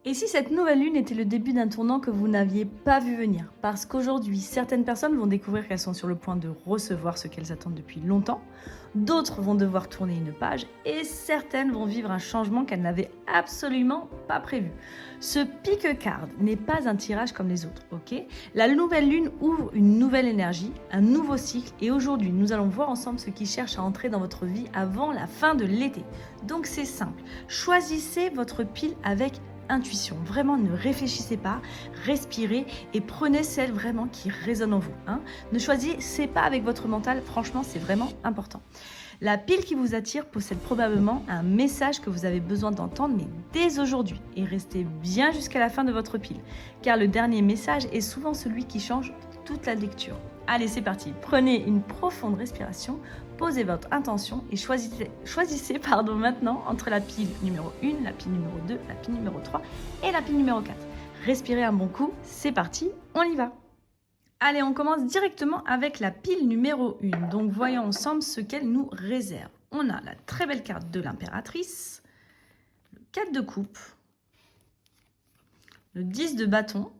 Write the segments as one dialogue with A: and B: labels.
A: Et si cette nouvelle lune était le début d'un tournant que vous n'aviez pas vu venir? Parce qu'aujourd'hui, certaines personnes vont découvrir qu'elles sont sur le point de recevoir ce qu'elles attendent depuis longtemps, d'autres vont devoir tourner une page et certaines vont vivre un changement qu'elles n'avaient absolument pas prévu. Ce pick card n'est pas un tirage comme les autres, ok? La nouvelle lune ouvre une nouvelle énergie, un nouveau cycle et aujourd'hui, nous allons voir ensemble ce qui cherche à entrer dans votre vie avant la fin de l'été. Donc c'est simple, choisissez votre pile avec intuition. Vraiment, ne réfléchissez pas, respirez et prenez celle vraiment qui résonne en vous. Ne choisissez pas avec votre mental, franchement, c'est vraiment important. La pile qui vous attire possède probablement un message que vous avez besoin d'entendre, mais dès aujourd'hui. Et restez bien jusqu'à la fin de votre pile, car le dernier message est souvent celui qui change toute la lecture. Allez, c'est parti. Prenez une profonde respiration, posez votre intention et choisissez maintenant entre la pile numéro 1, la pile numéro 2, la pile numéro 3 et la pile numéro 4. Respirez un bon coup, c'est parti, on y va. Allez, on commence directement avec la pile numéro 1. Donc, voyons ensemble ce qu'elle nous réserve. On a la très belle carte de l'impératrice, le 4 de coupe, le 10 de bâton,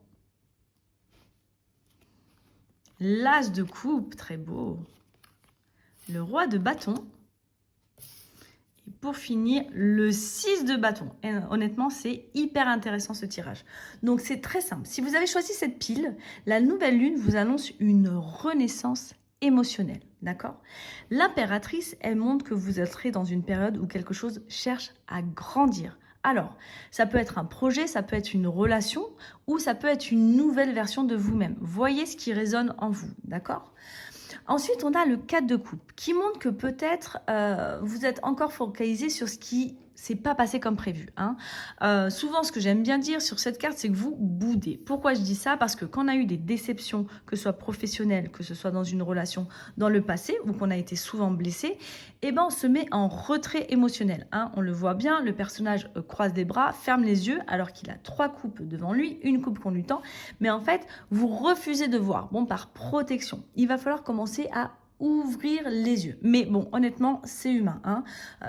A: l'as de coupe, très beau, le roi de bâton, et pour finir, le 6 de bâton. Et honnêtement, c'est hyper intéressant ce tirage. Donc, c'est très simple. Si vous avez choisi cette pile, la nouvelle lune vous annonce une renaissance émotionnelle, d'accord? L'impératrice, elle montre que vous serez dans une période où quelque chose cherche à grandir. Alors, ça peut être un projet, ça peut être une relation ou ça peut être une nouvelle version de vous-même. Voyez ce qui résonne en vous, d'accord? Ensuite, on a le 4 de coupe qui montre que peut-être vous êtes encore focalisé sur ce qui s'est pas passé comme prévu. Souvent, ce que j'aime bien dire sur cette carte, c'est que vous boudez. Pourquoi je dis ça? Parce que quand on a eu des déceptions, que ce soit professionnelles, que ce soit dans une relation dans le passé, ou qu'on a été souvent blessé, eh ben, on se met en retrait émotionnel. On le voit bien, le personnage croise les bras, ferme les yeux, alors qu'il a 3 coupes devant lui, une coupe qu'on lui tend. Mais en fait, vous refusez de voir. Bon, par protection. Il va falloir commencer à ouvrir les yeux. Mais bon, honnêtement, c'est humain.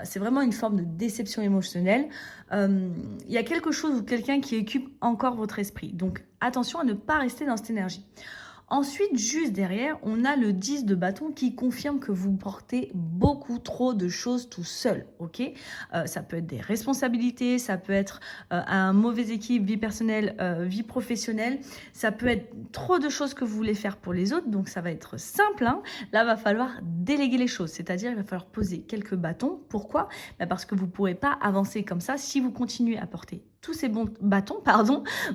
A: C'est vraiment une forme de déception émotionnelle. Il y a quelque chose ou quelqu'un qui occupe encore votre esprit. Donc, attention à ne pas rester dans cette énergie. Ensuite, juste derrière, on a le 10 de bâton qui confirme que vous portez beaucoup trop de choses tout seul, ok? Ça peut être des responsabilités, ça peut être un mauvais équilibre, vie personnelle, vie professionnelle, ça peut être trop de choses que vous voulez faire pour les autres, donc ça va être simple, Là, va falloir déléguer les choses, c'est-à-dire il va falloir poser quelques bâtons. Pourquoi? Parce que vous ne pourrez pas avancer comme ça si vous continuez à porter tous ces bons bâtons,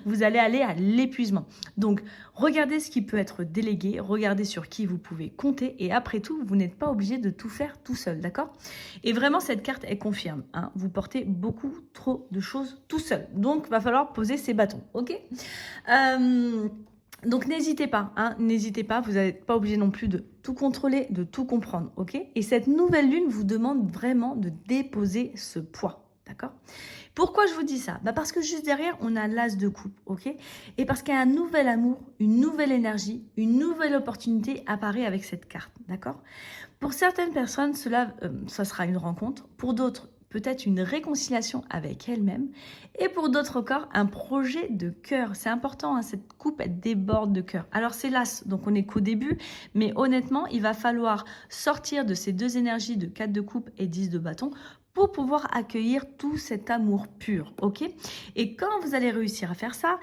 A: vous allez aller à l'épuisement. Donc, regardez ce qui peut être délégué, regardez sur qui vous pouvez compter et après tout, vous n'êtes pas obligé de tout faire tout seul, d'accord? Et vraiment, cette carte, elle confirme, vous portez beaucoup trop de choses tout seul. Donc, va falloir poser ces bâtons, ok? Donc, n'hésitez pas, vous n'êtes pas obligé non plus de tout contrôler, de tout comprendre, ok? Et cette nouvelle lune vous demande vraiment de déposer ce poids, d'accord? Pourquoi je vous dis ça? Parce que juste derrière, on a l'as de coupe, ok? Et parce qu'il y a un nouvel amour, une nouvelle énergie, une nouvelle opportunité apparaît avec cette carte, d'accord? Pour certaines personnes, ça sera une rencontre. Pour d'autres, peut-être une réconciliation avec elle-même. Et pour d'autres encore, un projet de cœur. C'est important, cette coupe, elle déborde de cœur. Alors, c'est l'as, donc on n'est qu'au début. Mais honnêtement, il va falloir sortir de ces deux énergies de 4 de coupe et 10 de bâton pour pouvoir accueillir tout cet amour pur, ok? Et quand vous allez réussir à faire ça,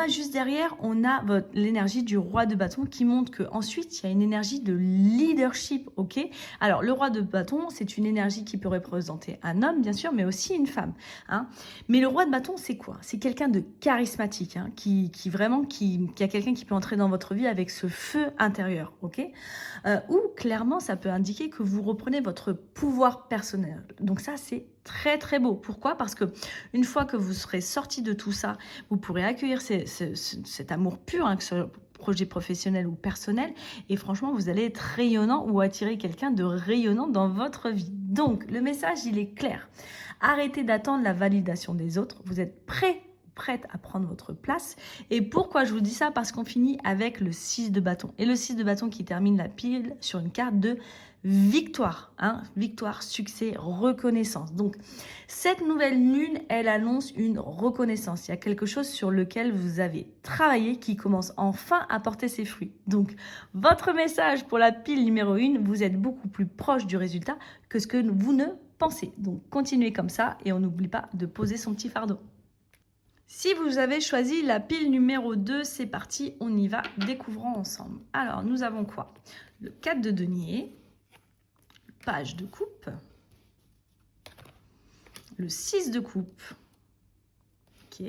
A: juste derrière, on a l'énergie du roi de bâton qui montre qu'ensuite, il y a une énergie de leadership, ok? Alors, le roi de bâton, c'est une énergie qui peut représenter un homme, bien sûr, mais aussi une femme, Mais le roi de bâton, c'est quoi? C'est quelqu'un de charismatique, qui a quelqu'un qui peut entrer dans votre vie avec ce feu intérieur, ok? Ou clairement, ça peut indiquer que vous reprenez votre pouvoir personnel. Donc ça, c'est très très beau. Pourquoi? Parce que une fois que vous serez sorti de tout ça, vous pourrez accueillir cet amour pur, que ce soit projet professionnel ou personnel, et franchement, vous allez être rayonnant ou attirer quelqu'un de rayonnant dans votre vie. Donc, le message, il est clair. Arrêtez d'attendre la validation des autres. Vous êtes prêt prête à prendre votre place. Et pourquoi je vous dis ça? Parce qu'on finit avec le 6 de bâton. Et le 6 de bâton qui termine la pile sur une carte de victoire. Hein, victoire, succès, reconnaissance. Donc, cette nouvelle lune, elle annonce une reconnaissance. Il y a quelque chose sur lequel vous avez travaillé qui commence enfin à porter ses fruits. Donc, votre message pour la pile numéro 1, vous êtes beaucoup plus proche du résultat que ce que vous ne pensez. Donc, continuez comme ça et on n'oublie pas de poser son petit fardeau. Si vous avez choisi la pile numéro 2, c'est parti, on y va, découvrons ensemble. Alors, nous avons quoi? Le 4 de denier, page de coupe, le 6 de coupe, ok,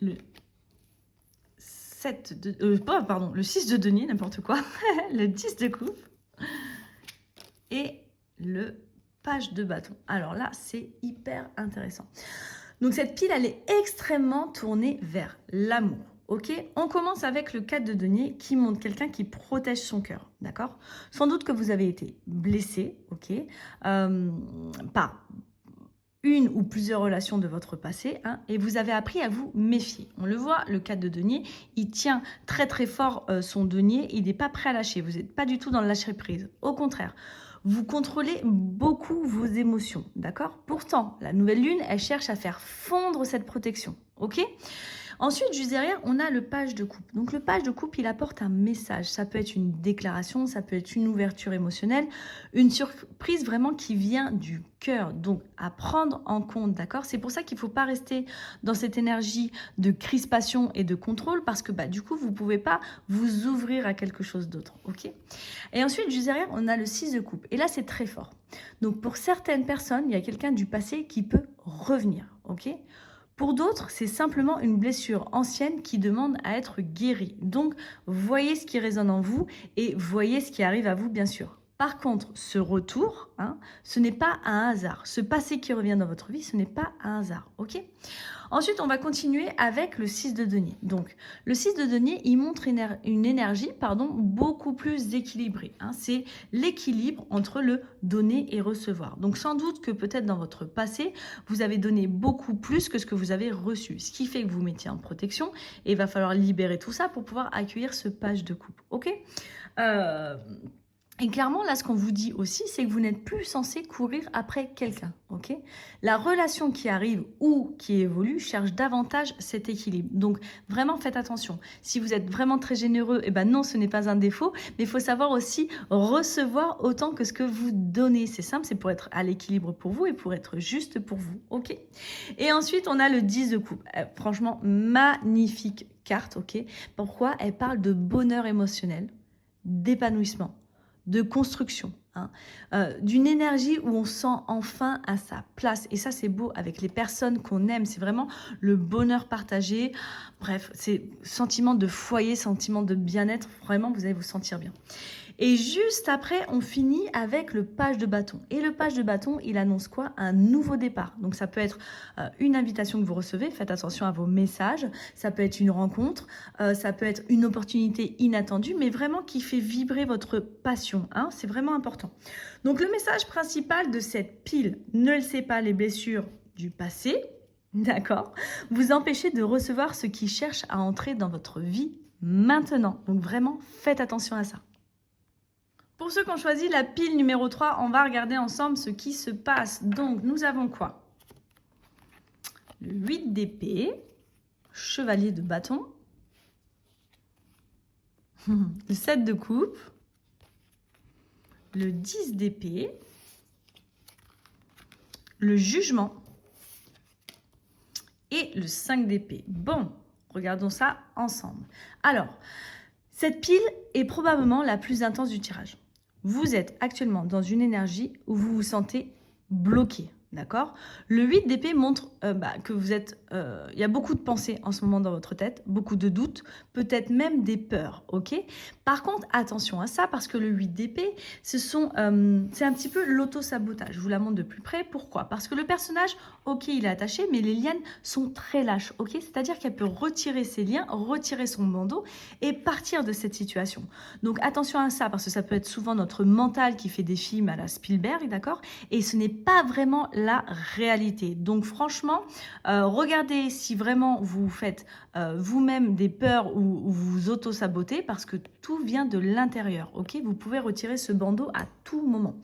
A: le 7 de, le 6 de denier, n'importe quoi, le 10 de coupe et le page de bâton. Alors là, c'est hyper intéressant. Donc cette pile, elle est extrêmement tournée vers l'amour. Ok, on commence avec le 4 de denier qui montre quelqu'un qui protège son cœur, d'accord? Sans doute que vous avez été blessé, ok, par une ou plusieurs relations de votre passé, hein, et vous avez appris à vous méfier. On le voit, le 4 de denier, il tient très très fort son denier, il n'est pas prêt à lâcher, vous n'êtes pas du tout dans le lâcher prise. Au contraire, vous contrôlez beaucoup vos émotions, d'accord? Pourtant, la nouvelle lune, elle cherche à faire fondre cette protection, ok? Ensuite, juste derrière, on a le page de coupe. Donc, le page de coupe, il apporte un message. Ça peut être une déclaration, ça peut être une ouverture émotionnelle, une surprise vraiment qui vient du cœur. Donc, à prendre en compte, d'accord? C'est pour ça qu'il ne faut pas rester dans cette énergie de crispation et de contrôle parce que, du coup, vous ne pouvez pas vous ouvrir à quelque chose d'autre, ok? Et ensuite, juste derrière, on a le 6 de coupe. Et là, c'est très fort. Donc, pour certaines personnes, il y a quelqu'un du passé qui peut revenir, ok? Pour d'autres, c'est simplement une blessure ancienne qui demande à être guérie. Donc, voyez ce qui résonne en vous et voyez ce qui arrive à vous, bien sûr. Par contre, ce retour, ce n'est pas un hasard. Ce passé qui revient dans votre vie, ce n'est pas un hasard, ok? Ensuite, on va continuer avec le 6 de denier. Donc, le 6 de denier, il montre une énergie beaucoup plus équilibrée. C'est l'équilibre entre le donner et recevoir. Donc, sans doute que peut-être dans votre passé, vous avez donné beaucoup plus que ce que vous avez reçu. Ce qui fait que vous mettiez en protection et il va falloir libérer tout ça pour pouvoir accueillir ce page de coupe. Ok ? Et clairement, là, ce qu'on vous dit aussi, c'est que vous n'êtes plus censé courir après quelqu'un, ok? La relation qui arrive ou qui évolue cherche davantage cet équilibre. Donc, vraiment, faites attention. Si vous êtes vraiment très généreux, non, ce n'est pas un défaut, mais il faut savoir aussi recevoir autant que ce que vous donnez. C'est simple, c'est pour être à l'équilibre pour vous et pour être juste pour vous, ok? Et ensuite, on a le 10 de coupe. Franchement, magnifique carte, ok? Pourquoi? Elle parle de bonheur émotionnel, d'épanouissement, de construction, d'une énergie où on sent enfin à sa place. Et ça, c'est beau avec les personnes qu'on aime. C'est vraiment le bonheur partagé. Bref, c'est sentiment de foyer, sentiment de bien-être. Vraiment, vous allez vous sentir bien. Et juste après, on finit avec le page de bâton. Et le page de bâton, il annonce quoi? Un nouveau départ. Donc, ça peut être une invitation que vous recevez. Faites attention à vos messages. Ça peut être une rencontre. Ça peut être une opportunité inattendue, mais vraiment qui fait vibrer votre passion. C'est vraiment important. Donc, le message principal de cette pile, ne laissez pas les blessures du passé, d'accord, vous empêcher de recevoir ce qui cherche à entrer dans votre vie maintenant. Donc, vraiment, faites attention à ça. Pour ceux qui ont choisi la pile numéro 3, on va regarder ensemble ce qui se passe. Donc, nous avons quoi? Le 8 d'épée, chevalier de bâton, le 7 de coupe, le 10 d'épée, le jugement et le 5 d'épée. Bon, regardons ça ensemble. Alors, cette pile est probablement la plus intense du tirage. Vous êtes actuellement dans une énergie où vous vous sentez bloqué, d'accord? Le 8 d'épée montre que vous êtes... Il y a beaucoup de pensées en ce moment dans votre tête, beaucoup de doutes, peut-être même des peurs, ok? Par contre, attention à ça, parce que le 8 d'épée, c'est un petit peu l'auto-sabotage. Je vous la montre de plus près. Pourquoi? Parce que le personnage, ok, il est attaché, mais les lianes sont très lâches, ok? C'est-à-dire qu'elle peut retirer ses liens, retirer son bandeau et partir de cette situation. Donc, attention à ça, parce que ça peut être souvent notre mental qui fait des films à la Spielberg, d'accord? Et ce n'est pas vraiment la réalité. Donc franchement, regardez si vraiment vous faites vous-même des peurs ou vous vous auto-sabotez parce que tout vient de l'intérieur. Ok, vous pouvez retirer ce bandeau à tout moment.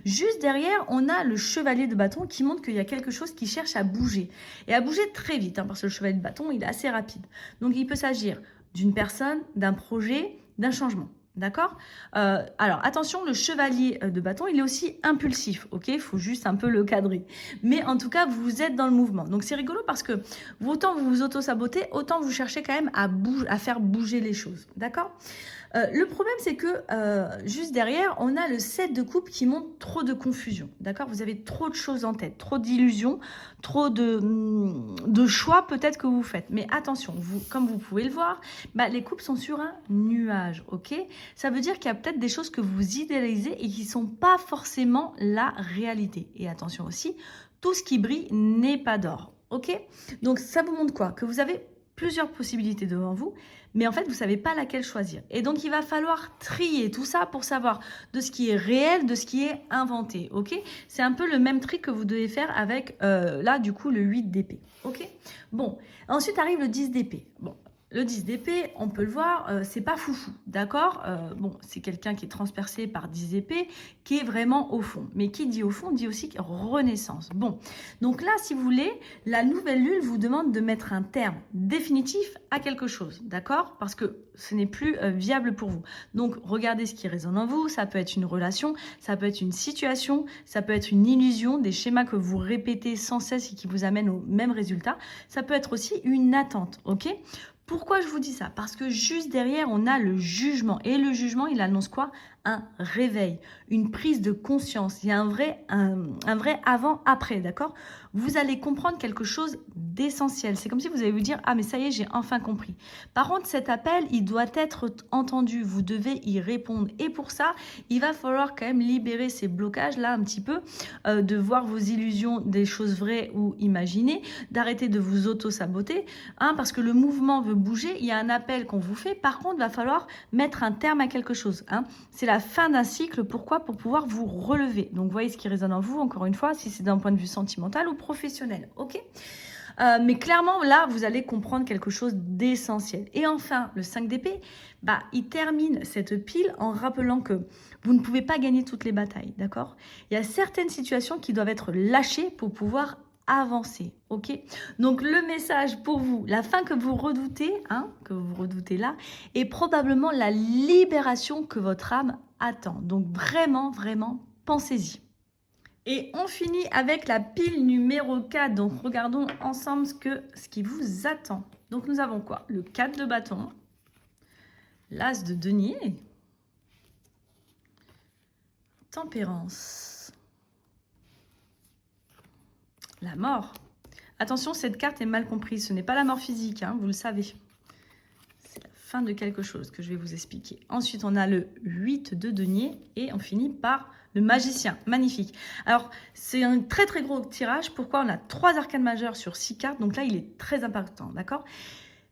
A: Juste derrière, on a le chevalier de bâton qui montre qu'il y a quelque chose qui cherche à bouger. Et à bouger très vite, hein, parce que le chevalier de bâton, il est assez rapide. Donc il peut s'agir d'une personne, d'un projet, d'un changement. D'accord. Alors, attention, le chevalier de bâton, il est aussi impulsif, ok. Il faut juste un peu le cadrer. Mais en tout cas, vous êtes dans le mouvement. Donc, c'est rigolo parce que autant vous vous auto-sabotez, autant vous cherchez quand même à faire bouger les choses, d'accord. Le problème, c'est que juste derrière, on a le 7 de coupe qui montre trop de confusion, d'accord. Vous avez trop de choses en tête, trop d'illusions, trop de choix peut-être que vous faites. Mais attention, comme vous pouvez le voir, les coupes sont sur un nuage, ok. Ça veut dire qu'il y a peut-être des choses que vous idéalisez et qui ne sont pas forcément la réalité. Et attention aussi, tout ce qui brille n'est pas d'or, ok. Donc ça vous montre quoi? Que vous avez plusieurs possibilités devant vous, mais en fait, vous ne savez pas laquelle choisir. Et donc, il va falloir trier tout ça pour savoir de ce qui est réel, de ce qui est inventé, ok. C'est un peu le même tri que vous devez faire avec, là, du coup, le 8 d'épée, ok. Bon, ensuite arrive le 10 d'épée. Bon, le 10 d'épée, on peut le voir, c'est pas foufou, d'accord. Bon, c'est quelqu'un qui est transpercé par 10 épées, qui est vraiment au fond. Mais qui dit au fond, dit aussi renaissance. Bon, donc là, si vous voulez, la nouvelle lune vous demande de mettre un terme définitif à quelque chose, d'accord. Parce que ce n'est plus viable pour vous. Donc, regardez ce qui résonne en vous. Ça peut être une relation, ça peut être une situation, ça peut être une illusion, des schémas que vous répétez sans cesse et qui vous amènent au même résultat. Ça peut être aussi une attente, ok. Pourquoi je vous dis ça? Parce que juste derrière, on a le jugement. Et le jugement, il annonce quoi? Un réveil, une prise de conscience. Il y a un vrai avant-après, d'accord? Vous allez comprendre quelque chose d'essentiel. C'est comme si vous allez vous dire, ah mais ça y est, j'ai enfin compris. Par contre, cet appel, il doit être entendu. Vous devez y répondre. Et pour ça, il va falloir quand même libérer ces blocages-là un petit peu, de voir vos illusions, des choses vraies ou imaginées, d'arrêter de vous auto-saboter, hein, parce que le mouvement veut bouger, il y a un appel qu'on vous fait. Par contre, il va falloir mettre un terme à quelque chose, hein. C'est la fin d'un cycle. Pourquoi? Pour pouvoir vous relever. Donc, voyez ce qui résonne en vous, encore une fois, si c'est d'un point de vue sentimental ou professionnel, ok. Mais clairement, là, vous allez comprendre quelque chose d'essentiel. Et enfin, le 5 d'épée, il termine cette pile en rappelant que vous ne pouvez pas gagner toutes les batailles, d'accord. Il y a certaines situations qui doivent être lâchées pour pouvoir avancer, ok. Donc le message pour vous, la fin que vous redoutez, hein, que vous redoutez là, est probablement la libération que votre âme attend. Donc vraiment, vraiment, pensez-y. Et on finit avec la pile numéro 4. Donc regardons ensemble ce qui vous attend. Donc nous avons quoi? Le 4 de bâton, l'as de denier, tempérance, la mort. Attention, cette carte est mal comprise. Ce n'est pas la mort physique, hein, vous le savez. C'est la fin de quelque chose que je vais vous expliquer. Ensuite, on a le 8 de denier et on finit par le magicien. Magnifique. Alors, c'est un très très gros tirage. Pourquoi? On a 3 arcanes majeures sur 6 cartes. Donc là, il est très impactant, d'accord?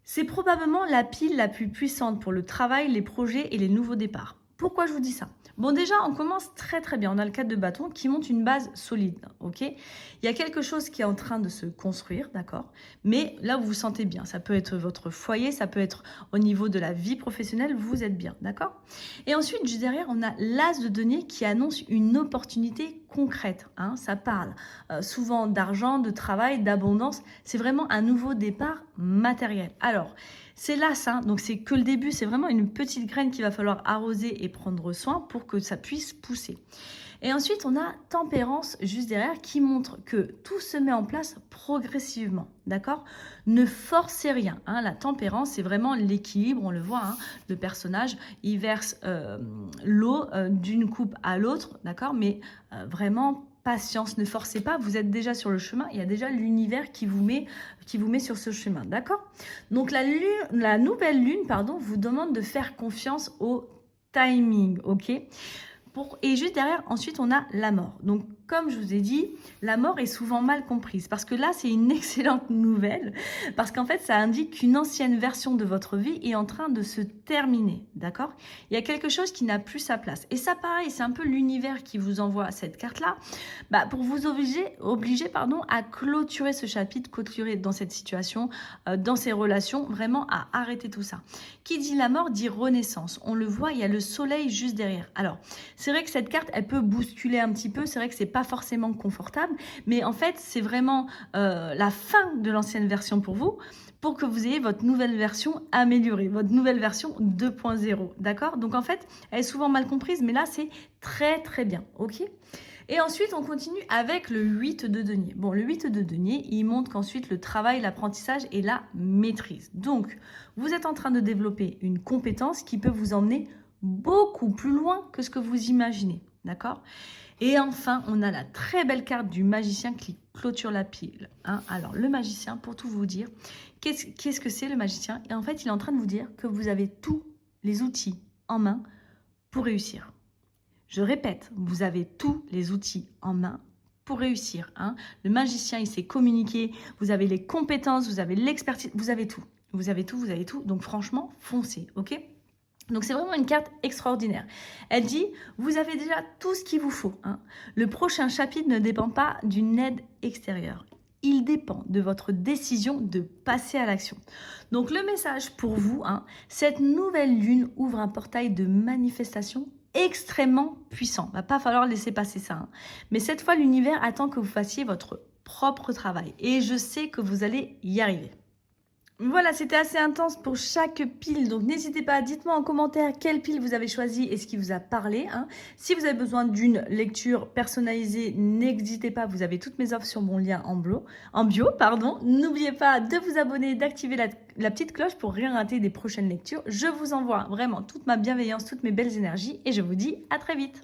A: C'est probablement la pile la plus puissante pour le travail, les projets et les nouveaux départs. Pourquoi je vous dis ça? Bon, déjà, on commence très très bien. On a le 4 de bâton qui monte une base solide, ok? Il y a quelque chose qui est en train de se construire, d'accord? Mais là, vous vous sentez bien. Ça peut être votre foyer, ça peut être au niveau de la vie professionnelle, vous êtes bien, d'accord? Et ensuite, juste derrière, on a l'as de denier qui annonce une opportunité concrète, hein? Ça parle souvent d'argent, de travail, d'abondance. C'est vraiment un nouveau départ matériel. Alors, c'est l'as, hein, donc c'est que le début, c'est vraiment une petite graine qu'il va falloir arroser et prendre soin pour que ça puisse pousser. Et ensuite, on a tempérance juste derrière qui montre que tout se met en place progressivement, d'accord? Ne forcez rien, hein. La tempérance, c'est vraiment l'équilibre, on le voit, hein, le personnage, il verse l'eau d'une coupe à l'autre, d'accord? Mais vraiment, patience, ne forcez pas, vous êtes déjà sur le chemin, il y a déjà l'univers qui vous met sur ce chemin, d'accord? Donc la nouvelle lune, vous demande de faire confiance au timing, ok? Et juste derrière, ensuite, on a la mort. Donc, comme je vous ai dit, la mort est souvent mal comprise parce que là, c'est une excellente nouvelle parce qu'en fait, ça indique qu'une ancienne version de votre vie est en train de se terminer, d'accord? Il y a quelque chose qui n'a plus sa place. Et ça, pareil, c'est un peu l'univers qui vous envoie cette carte-là pour vous obliger à clôturer ce chapitre, clôturer dans cette situation, dans ces relations, vraiment à arrêter tout ça. Qui dit la mort dit renaissance. On le voit, il y a le soleil juste derrière. Alors, c'est vrai que cette carte, elle peut bousculer un petit peu. C'est vrai que c'est pas forcément confortable, mais en fait, c'est vraiment la fin de l'ancienne version pour vous, pour que vous ayez votre nouvelle version améliorée, votre nouvelle version 2.0, d'accord? Donc en fait, elle est souvent mal comprise, mais là, c'est très très bien, ok? Et ensuite, on continue avec le 8 de denier. Bon, le 8 de denier, il montre qu'ensuite, le travail, l'apprentissage et la maîtrise. Donc, vous êtes en train de développer une compétence qui peut vous emmener beaucoup plus loin que ce que vous imaginez, d'accord? Et enfin, on a la très belle carte du magicien qui clôture la pile. Hein. Alors, le magicien, pour tout vous dire, qu'est-ce que c'est le magicien? Et en fait, il est en train de vous dire que vous avez tous les outils en main pour réussir. Je répète, vous avez tous les outils en main pour réussir. Hein. Le magicien, il sait communiquer, vous avez les compétences, vous avez l'expertise, vous avez tout. Vous avez tout, vous avez tout. Donc franchement, foncez, ok? Donc c'est vraiment une carte extraordinaire. Elle dit, vous avez déjà tout ce qu'il vous faut. Hein. Le prochain chapitre ne dépend pas d'une aide extérieure. Il dépend de votre décision de passer à l'action. Donc le message pour vous, cette nouvelle lune ouvre un portail de manifestation extrêmement puissant. Il va pas falloir laisser passer ça. Mais cette fois, l'univers attend que vous fassiez votre propre travail. Et je sais que vous allez y arriver. Voilà, c'était assez intense pour chaque pile, donc n'hésitez pas, dites-moi en commentaire quelle pile vous avez choisi et ce qui vous a parlé. Hein. Si vous avez besoin d'une lecture personnalisée, n'hésitez pas, vous avez toutes mes offres sur mon lien en bio. N'oubliez pas de vous abonner, d'activer la petite cloche pour rien rater des prochaines lectures. Je vous envoie vraiment toute ma bienveillance, toutes mes belles énergies et je vous dis à très vite.